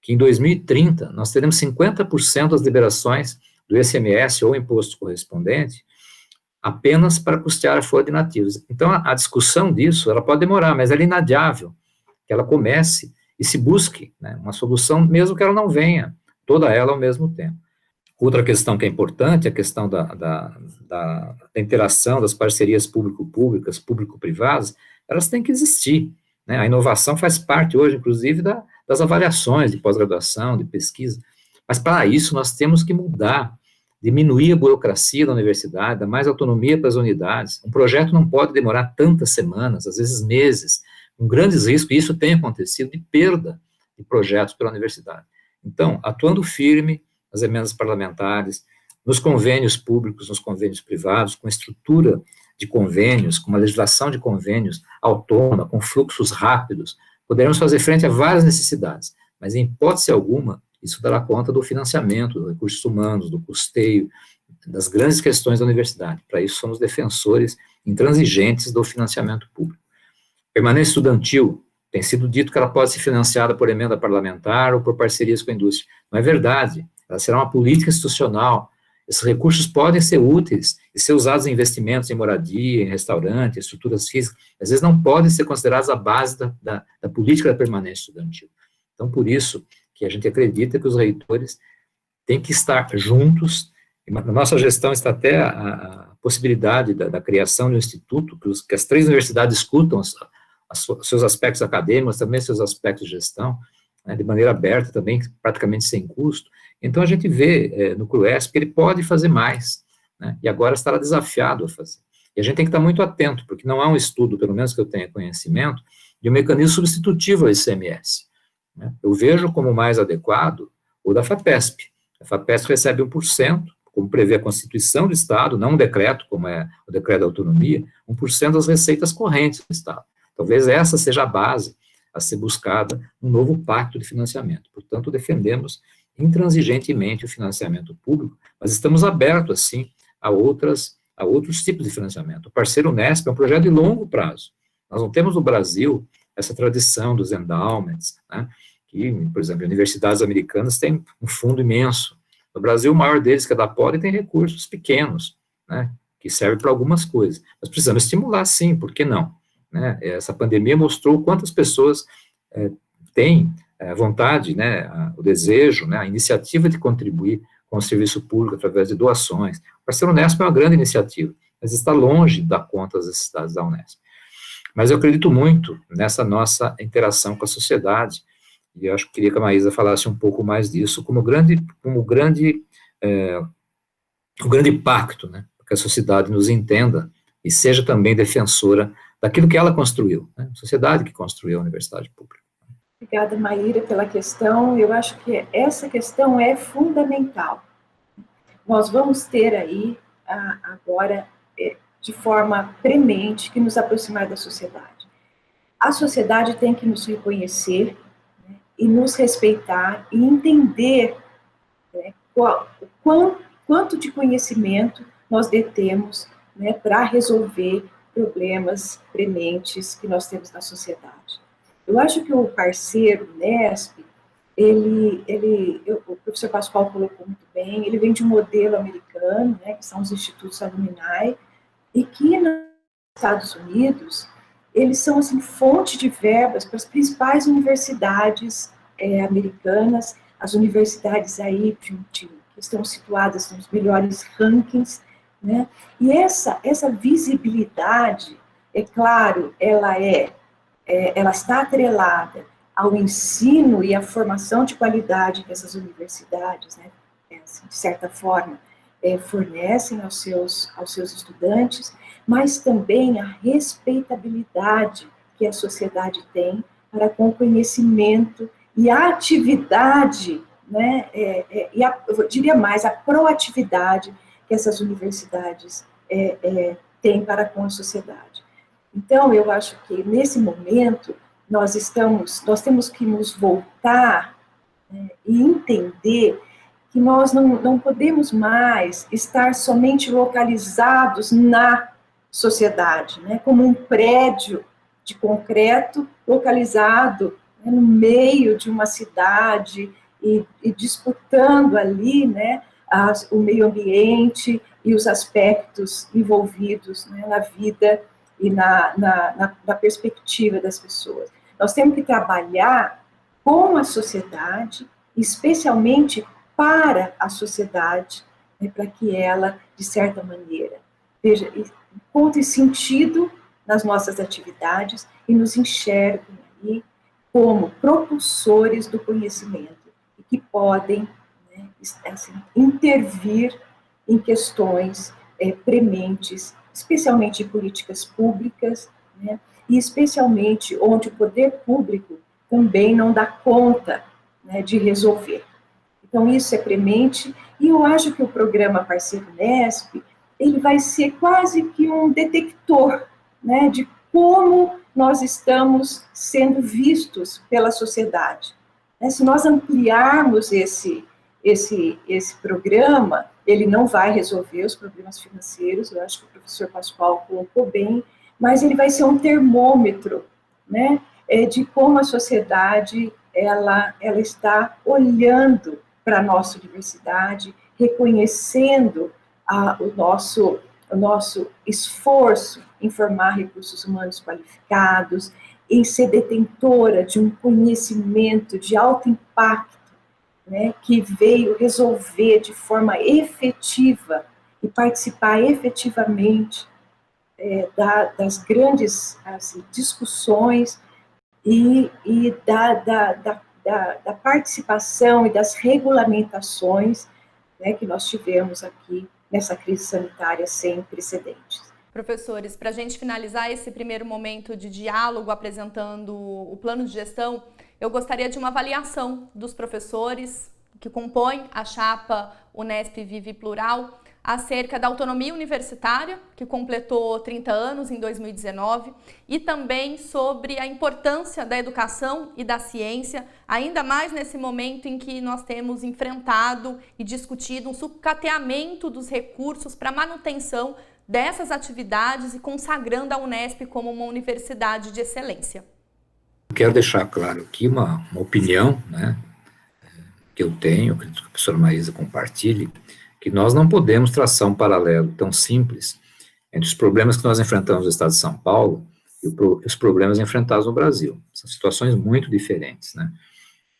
que em 2030 nós teremos 50% das liberações do ICMS ou imposto correspondente apenas para custear a folha de nativos. Então, a discussão disso, ela pode demorar, mas ela é inadiável, que ela comece e se busque, né, uma solução, mesmo que ela não venha, toda ela ao mesmo tempo. Outra questão que é importante é a questão da interação das parcerias público-públicas, público-privadas, elas têm que existir, né? A inovação faz parte hoje, inclusive, das avaliações de pós-graduação, de pesquisa, mas para isso nós temos que mudar, diminuir a burocracia da universidade, dar mais autonomia para as unidades. Um projeto não pode demorar tantas semanas, às vezes meses, com grandes riscos, e isso tem acontecido, de perda de projetos pela universidade. Então, atuando firme nas emendas parlamentares, nos convênios públicos, nos convênios privados, com estrutura de convênios, com uma legislação de convênios autônoma, com fluxos rápidos, poderemos fazer frente a várias necessidades, mas em hipótese alguma, isso dará conta do financiamento, dos recursos humanos, do custeio, das grandes questões da universidade. Para isso, somos defensores intransigentes do financiamento público. Permanência estudantil, tem sido dito que ela pode ser financiada por emenda parlamentar ou por parcerias com a indústria. Não é verdade, ela será uma política institucional. Esses recursos podem ser úteis e ser usados em investimentos em moradia, em restaurante, em estruturas físicas, às vezes não podem ser considerados a base da política da permanência estudantil. Então, por isso que a gente acredita que os reitores têm que estar juntos, e na nossa gestão está até a possibilidade da criação de um instituto, que as 3 universidades discutam os seus aspectos acadêmicos, também seus aspectos de gestão, né, de maneira aberta também, praticamente sem custo. Então, a gente vê no CRUESP que ele pode fazer mais, né, e agora estará desafiado a fazer. E a gente tem que estar muito atento, porque não há um estudo, pelo menos que eu tenha conhecimento, de um mecanismo substitutivo ao ICMS. Né. Eu vejo como mais adequado o da FAPESP. A FAPESP recebe 1%, como prevê a Constituição do Estado, não um decreto, como é o decreto da autonomia, 1% das receitas correntes do Estado. Talvez essa seja a base a ser buscada um novo pacto de financiamento. Portanto, defendemos intransigentemente o financiamento público, mas estamos abertos, assim, a outros tipos de financiamento. O parceiro Unesp é um projeto de longo prazo. Nós não temos no Brasil essa tradição dos endowments, né, que, por exemplo, universidades americanas têm um fundo imenso. No Brasil, o maior deles, que é da Poli, tem recursos pequenos, né, que servem para algumas coisas. Nós precisamos estimular, sim, por que não? Né? Essa pandemia mostrou quantas pessoas têm vontade, né, o desejo, né, a iniciativa de contribuir com o serviço público através de doações. O Parceiro Unesp é uma grande iniciativa, mas está longe de dar conta das necessidades da Unesp. Mas eu acredito muito nessa nossa interação com a sociedade, e eu acho que queria que a Maísa falasse um pouco mais disso, como grande pacto, né, para que a sociedade nos entenda e seja também defensora daquilo que ela construiu, né, a sociedade que construiu a universidade pública. Obrigada, Maíra, pela questão. Eu acho que essa questão é fundamental. Nós vamos ter aí, agora, de forma premente, que nos aproximar da sociedade. A sociedade tem que nos reconhecer, né, e nos respeitar e entender, né, quanto de conhecimento nós detemos, né, para resolver problemas prementes que nós temos na sociedade. Eu acho que o parceiro Unesp, o professor Pascoal colocou muito bem, ele vem de um modelo americano, né, que são os institutos alumni, e que nos Estados Unidos, eles são, assim, fonte de verbas para as principais universidades americanas, as universidades aí que estão situadas nos melhores rankings, né, e essa visibilidade, é claro, ela está atrelada ao ensino e à formação de qualidade que essas universidades, né, assim, de certa forma, fornecem aos seus estudantes, mas também a respeitabilidade que a sociedade tem para com o conhecimento e a atividade, né, eu diria mais, a proatividade que essas universidades têm para com a sociedade. Então, eu acho que, nesse momento, nós temos que nos voltar, né, e entender que nós não podemos mais estar somente localizados na sociedade, né, como um prédio de concreto localizado, né, no meio de uma cidade e disputando ali, né, o meio ambiente e os aspectos envolvidos, né, na vida e na perspectiva das pessoas. Nós temos que trabalhar com a sociedade, especialmente para a sociedade, né, para que ela, de certa maneira, encontre sentido nas nossas atividades e nos enxerguem aí como propulsores do conhecimento e que podem, né, assim, intervir em questões prementes, especialmente em políticas públicas, né, e especialmente onde o poder público também não dá conta, né, de resolver. Então, isso é premente, e eu acho que o programa Parceiro Unesp, ele vai ser quase que um detector, né, de como nós estamos sendo vistos pela sociedade. Se nós ampliarmos esse programa, ele não vai resolver os problemas financeiros, eu acho que o professor Pascoal colocou bem, mas ele vai ser um termômetro, né, de como a sociedade ela está olhando para a nossa universidade, reconhecendo o nosso esforço em formar recursos humanos qualificados, em ser detentora de um conhecimento de alto impacto, né, que veio resolver de forma efetiva e participar efetivamente das grandes discussões e da participação e das regulamentações, né, que nós tivemos aqui nessa crise sanitária sem precedentes. Professores, para a gente finalizar esse primeiro momento de diálogo apresentando o plano de gestão, eu gostaria de uma avaliação dos professores que compõem a chapa Unesp Vive Plural acerca da autonomia universitária, que completou 30 anos em 2019, e também sobre a importância da educação e da ciência, ainda mais nesse momento em que nós temos enfrentado e discutido um sucateamento dos recursos para manutenção dessas atividades e consagrando a Unesp como uma universidade de excelência. Quero deixar claro aqui uma opinião, né, que eu tenho, acredito que a professora Maísa compartilhe, que nós não podemos traçar um paralelo tão simples entre os problemas que nós enfrentamos no estado de São Paulo e os problemas enfrentados no Brasil. São situações muito diferentes, né?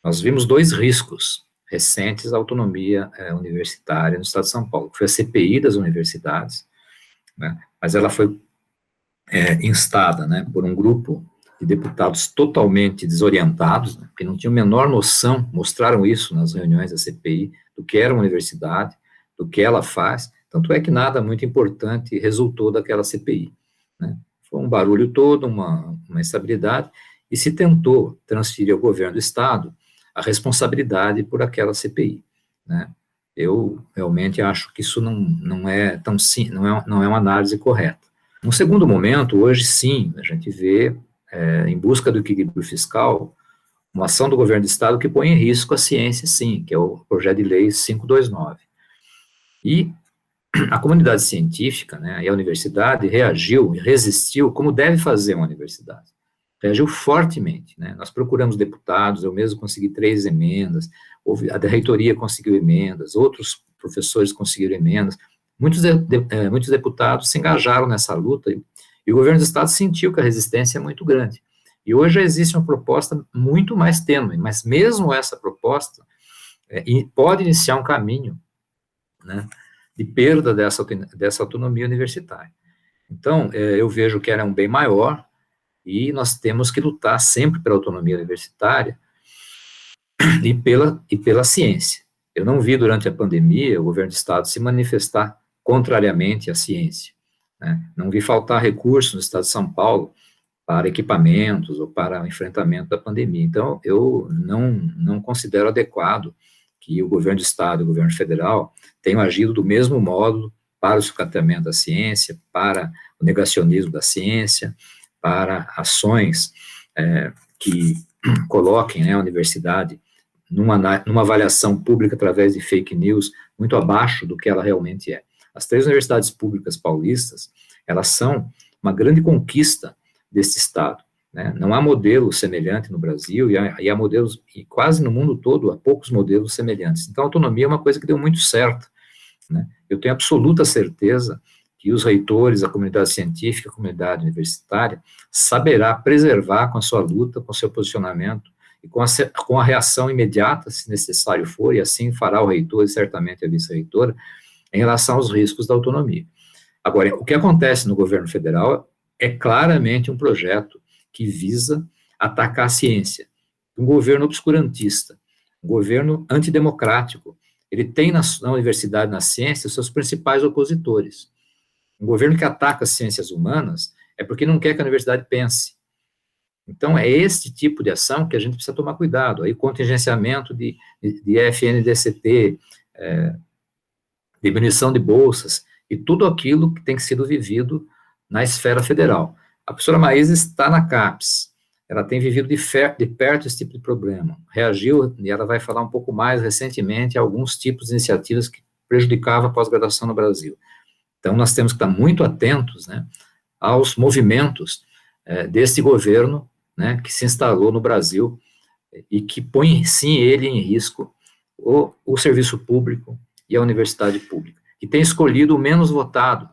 Nós vimos dois riscos recentes à autonomia universitária no estado de São Paulo, que foi a CPI das universidades, né? Mas ela foi instada, né, por um grupo de deputados totalmente desorientados, né, que não tinham a menor noção, mostraram isso nas reuniões da CPI, do que era uma universidade, do que ela faz, tanto é que nada muito importante resultou daquela CPI, né? Foi um barulho todo, uma instabilidade, e se tentou transferir ao governo do Estado a responsabilidade por aquela CPI, né? Eu realmente acho que isso não é tão simples, não é uma análise correta. No segundo momento, hoje sim, a gente vê, em busca do equilíbrio fiscal, uma ação do governo do Estado que põe em risco a ciência, sim, que é o projeto de lei 529. E a comunidade científica, né, e a universidade reagiu e resistiu como deve fazer uma universidade. Reagiu fortemente, né? Nós procuramos deputados, eu mesmo consegui 3 emendas, a reitoria conseguiu emendas, outros professores conseguiram emendas, muitos deputados se engajaram nessa luta e o governo do Estado sentiu que a resistência é muito grande. E hoje já existe uma proposta muito mais tênue, mas mesmo essa proposta pode iniciar um caminho, né, de perda dessa autonomia universitária. Então, eu vejo que era um bem maior e nós temos que lutar sempre pela autonomia universitária e pela ciência. Eu não vi durante a pandemia o governo do Estado se manifestar contrariamente à ciência, né? Não vi faltar recursos no Estado de São Paulo para equipamentos ou para o enfrentamento da pandemia. Então, eu não considero adequado que o governo do Estado e o governo federal tenham agido do mesmo modo para o sucateamento da ciência, para o negacionismo da ciência, para ações que coloquem, né, a universidade numa avaliação pública através de fake news muito abaixo do que ela realmente é. As 3 universidades públicas paulistas, elas são uma grande conquista desse Estado, né? Não há modelo semelhante no Brasil, e há modelos, e quase no mundo todo, há poucos modelos semelhantes. Então, a autonomia é uma coisa que deu muito certo, né? Eu tenho absoluta certeza que os reitores, a comunidade científica, a comunidade universitária, saberá preservar com a sua luta, com o seu posicionamento, e com a reação imediata, se necessário for, e assim fará o reitor e certamente a vice-reitora, em relação aos riscos da autonomia. Agora, o que acontece no governo federal é claramente um projeto que visa atacar a ciência. Um governo obscurantista, um governo antidemocrático. Ele tem na universidade, na ciência, os seus principais opositores. Um governo que ataca as ciências humanas é porque não quer que a universidade pense. Então, é esse tipo de ação que a gente precisa tomar cuidado. Aí, contingenciamento de FNDCT, diminuição de bolsas, e tudo aquilo que tem sido vivido na esfera federal. A professora Maísa está na CAPES, ela tem vivido de perto esse tipo de problema, reagiu, e ela vai falar um pouco mais recentemente, a alguns tipos de iniciativas que prejudicavam a pós-graduação no Brasil. Então, nós temos que estar muito atentos, né, aos movimentos desse governo, né, que se instalou no Brasil, e que põe, sim, ele em risco, o serviço público e a universidade pública, que tem escolhido o menos votado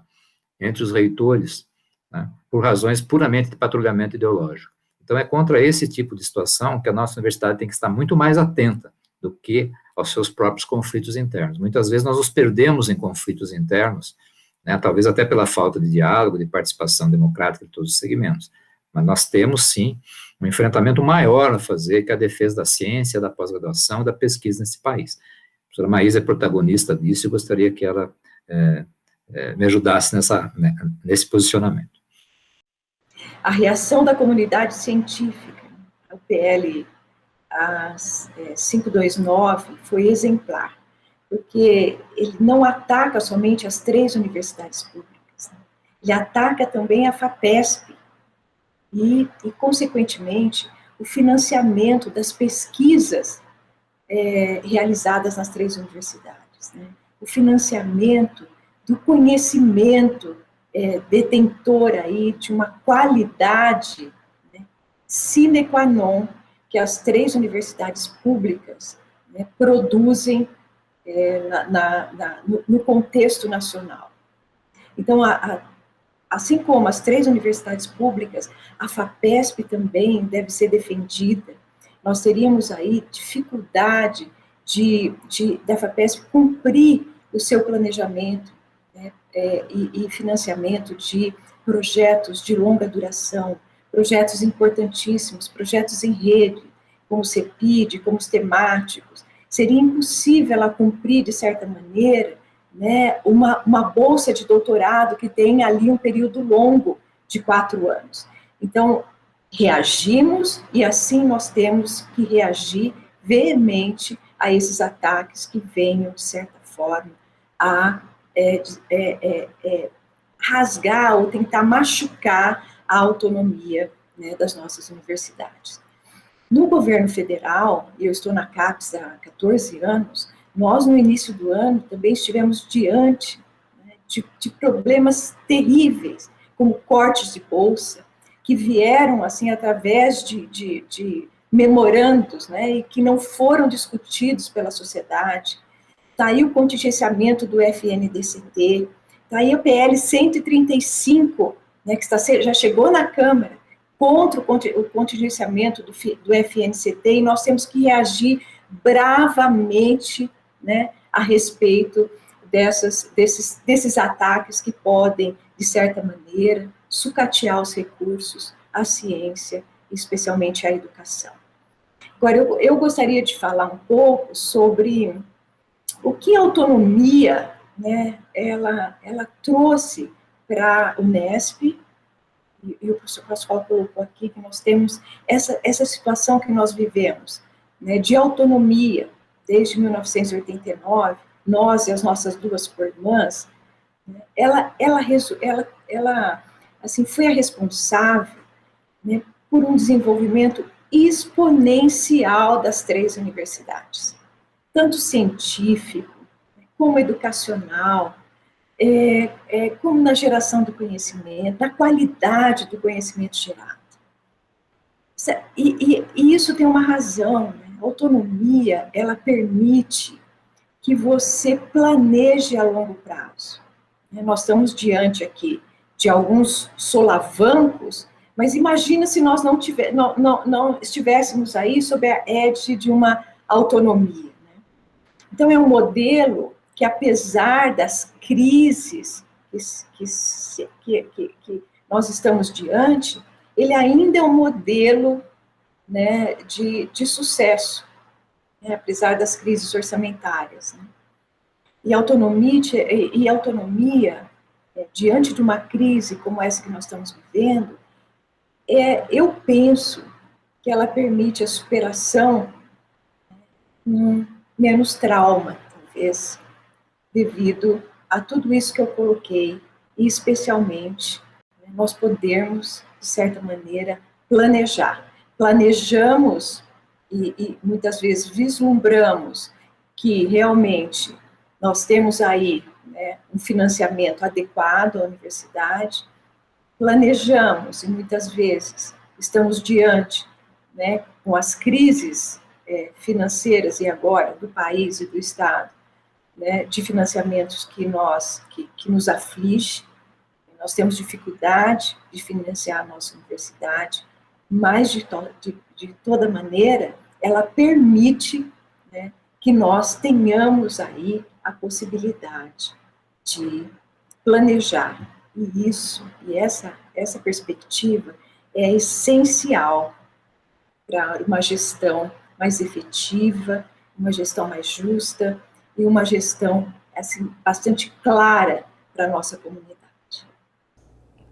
entre os reitores, né, por razões puramente de patrulhamento ideológico. Então, é contra esse tipo de situação que a nossa universidade tem que estar muito mais atenta do que aos seus próprios conflitos internos. Muitas vezes nós nos perdemos em conflitos internos, né, talvez até pela falta de diálogo, de participação democrática de todos os segmentos, mas nós temos, sim, um enfrentamento maior a fazer, que é a defesa da ciência, da pós-graduação, da pesquisa nesse país. A professora Maísa é protagonista disso, e eu gostaria que ela me ajudasse nesse posicionamento. A reação da comunidade científica ao PL 529 foi exemplar, porque ele não ataca somente as 3 universidades públicas, né? Ele ataca também a FAPESP e, consequentemente, o financiamento das pesquisas realizadas nas 3 universidades, né? O financiamento do conhecimento detentor aí de uma qualidade, né, sine qua non, que as 3 universidades públicas, né, produzem no contexto nacional. Então, assim como as 3 universidades públicas, a FAPESP também deve ser defendida. Nós teríamos aí dificuldade da FAPESP cumprir o seu planejamento, né, e financiamento de projetos de longa duração, projetos importantíssimos, projetos em rede, como o CEPID, como os temáticos. Seria impossível ela cumprir, de certa maneira, né, uma bolsa de doutorado que tem ali um período longo de 4 anos. Então, reagimos, e assim nós temos que reagir veemente a esses ataques que venham, de certa forma, a rasgar ou tentar machucar a autonomia, né, das nossas universidades. No governo federal, e eu estou na CAPES há 14 anos, nós, no início do ano, também estivemos diante, né, de problemas terríveis, como cortes de bolsa, que vieram, assim, através de memorandos, né, e que não foram discutidos pela sociedade. Está aí o contingenciamento do FNDCT, está aí o PL 135, né, que já chegou na Câmara, contra o contingenciamento do FNCT, e nós temos que reagir bravamente, né, a respeito desses ataques que podem, de certa maneira, sucatear os recursos, a ciência, especialmente a educação. Agora, eu gostaria de falar um pouco sobre O que a autonomia, né, ela trouxe para a Unesp, e o professor Pascoal colocou aqui que nós temos essa situação que nós vivemos, né, de autonomia, desde 1989, nós e as nossas duas co-irmãs, né, ela assim, foi a responsável, né, por um desenvolvimento exponencial das 3 universidades, tanto científico, como educacional, como na geração do conhecimento, na qualidade do conhecimento gerado. E isso tem uma razão, né? A autonomia, ela permite que você planeje a longo prazo. Nós estamos diante aqui de alguns solavancos, mas imagina se nós não estivéssemos aí sob a égide de uma autonomia. Né? Então, é um modelo que, apesar das crises que nós estamos diante, ele ainda é um modelo, né, de sucesso, né, apesar das crises orçamentárias. Né? E autonomia, diante de uma crise como essa que nós estamos vivendo, eu penso que ela permite a superação com menos trauma, talvez, devido a tudo isso que eu coloquei, e especialmente, né, nós podermos, de certa maneira, planejar. Planejamos e muitas vezes vislumbramos que realmente nós temos aí, né, um financiamento adequado à universidade, planejamos e muitas vezes estamos diante, né, com as crises financeiras e agora do país e do Estado, né, de financiamentos que nos aflige. Nós temos dificuldade de financiar a nossa universidade, mas de toda maneira ela permite, né, que nós tenhamos aí a possibilidade de planejar. E essa perspectiva é essencial para uma gestão mais efetiva, uma gestão mais justa e uma gestão assim, bastante clara para a nossa comunidade.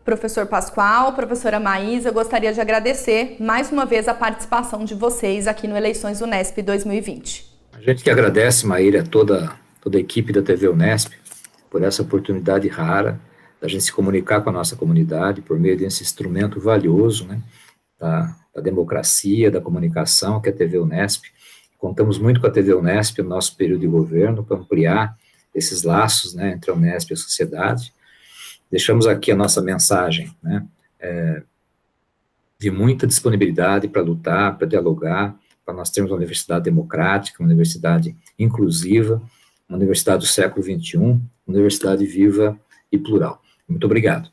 Professor Pascoal, professora Maísa, eu gostaria de agradecer mais uma vez a participação de vocês aqui no Eleições Unesp 2020. A gente que agradece, Maíra, toda a equipe da TV Unesp por essa oportunidade rara da gente se comunicar com a nossa comunidade por meio desse instrumento valioso, né, da democracia, da comunicação, que é a TV Unesp. Contamos muito com a TV Unesp no nosso período de governo para ampliar esses laços, né, entre a Unesp e a sociedade. Deixamos aqui a nossa mensagem, né, de muita disponibilidade para lutar, para dialogar, para nós termos uma universidade democrática, uma universidade inclusiva, uma universidade do século XXI, uma universidade viva e plural. Muito obrigado.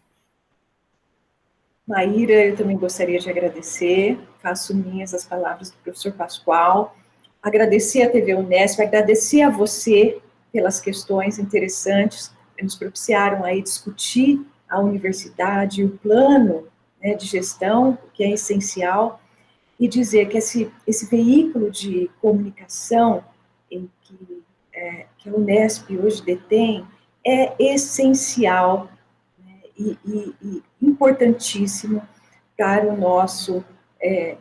Maíra, eu também gostaria de agradecer, faço minhas as palavras do professor Pascoal, agradecer à TV Unesp, agradecer a você pelas questões interessantes que nos propiciaram aí discutir a universidade, o plano, né, de gestão, que é essencial, e dizer que esse veículo de comunicação que a Unesp hoje detém é essencial, né, e importantíssimo para o nosso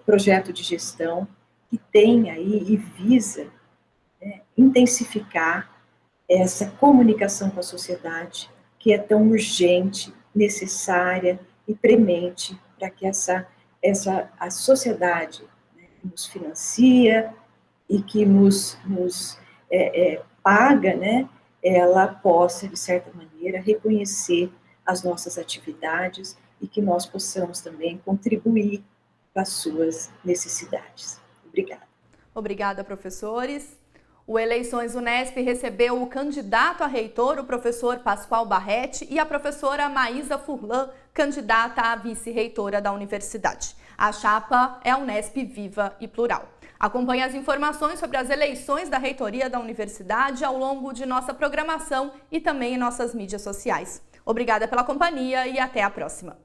projeto de gestão, que tem aí e visa, né, intensificar essa comunicação com a sociedade, que é tão urgente, necessária e premente para que a sociedade, né, nos financia e que nos paga, né, ela possa, de certa maneira, reconhecer as nossas atividades e que nós possamos também contribuir para as suas necessidades. Obrigada. Obrigada, professores. O Eleições Unesp recebeu o candidato a reitor, o professor Pascoal Barretti, e a professora Maísa Furlan, candidata a vice-reitora da universidade. A chapa é a Unesp Viva e Plural. Acompanhe as informações sobre as eleições da reitoria da universidade ao longo de nossa programação e também em nossas mídias sociais. Obrigada pela companhia e até a próxima.